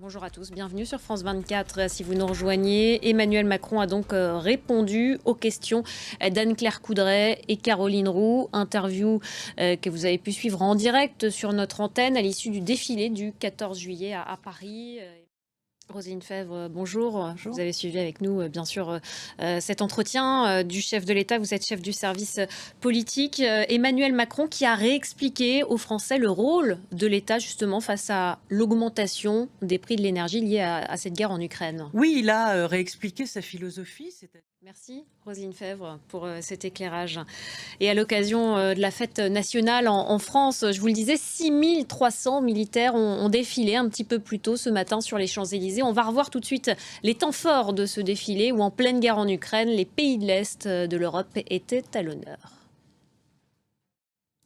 Bonjour à tous, bienvenue sur France 24. Si vous nous rejoignez, Emmanuel Macron a donc répondu aux questions d'Anne-Claire Coudray et Caroline Roux. Interview que vous avez pu suivre en direct sur notre antenne à l'issue du défilé du 14 juillet à Paris. Roselyne Fèvre, bonjour. Bonjour. Vous avez suivi avec nous, bien sûr, cet entretien du chef de l'État. Vous êtes chef du service politique. Emmanuel Macron qui a réexpliqué aux Français le rôle de l'État, justement, face à l'augmentation des prix de l'énergie liée à cette guerre en Ukraine. Oui, il a réexpliqué sa philosophie. Merci, Roselyne Fèvre, pour cet éclairage. Et à l'occasion de la fête nationale en France, je vous le disais, 6300 militaires ont défilé un petit peu plus tôt ce matin sur les Champs-Élysées. On va revoir tout de suite les temps forts de ce défilé où, en pleine guerre en Ukraine, les pays de l'Est de l'Europe étaient à l'honneur.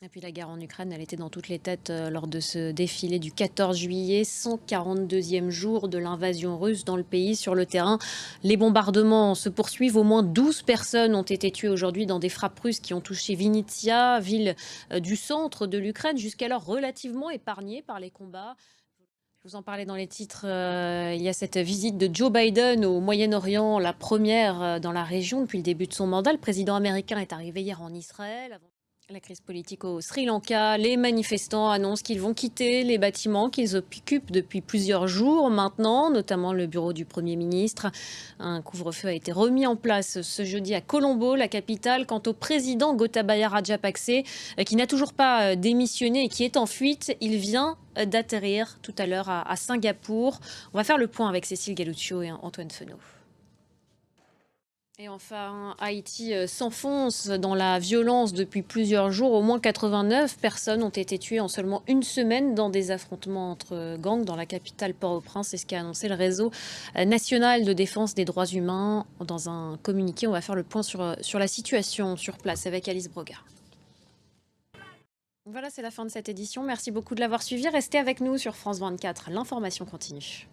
Et puis la guerre en Ukraine, elle était dans toutes les têtes lors de ce défilé du 14 juillet, 142e jour de l'invasion russe dans le pays. Sur le terrain, les bombardements se poursuivent. Au moins 12 personnes ont été tuées aujourd'hui dans des frappes russes qui ont touché Vinnytsia, ville du centre de l'Ukraine, jusqu'alors relativement épargnée par les combats. Je vous en parlais dans les titres, il y a cette visite de Joe Biden au Moyen-Orient, la première dans la région depuis le début de son mandat. Le président américain est arrivé hier en Israël. La crise politique au Sri Lanka, les manifestants annoncent qu'ils vont quitter les bâtiments qu'ils occupent depuis plusieurs jours maintenant, notamment le bureau du Premier ministre. Un couvre-feu a été remis en place ce jeudi à Colombo, la capitale. Quant au président Gotabaya Rajapakse, qui n'a toujours pas démissionné et qui est en fuite, il vient d'atterrir tout à l'heure à Singapour. On va faire le point avec Cécile Galluccio et Antoine Fenot. Et enfin, Haïti s'enfonce dans la violence depuis plusieurs jours. Au moins 89 personnes ont été tuées en seulement une semaine dans des affrontements entre gangs dans la capitale Port-au-Prince. C'est ce qu'a annoncé le réseau national de défense des droits humains dans un communiqué. On va faire le point sur la situation sur place avec Alice Broga. Voilà, c'est la fin de cette édition. Merci beaucoup de l'avoir suivi. Restez avec nous sur France 24. L'information continue.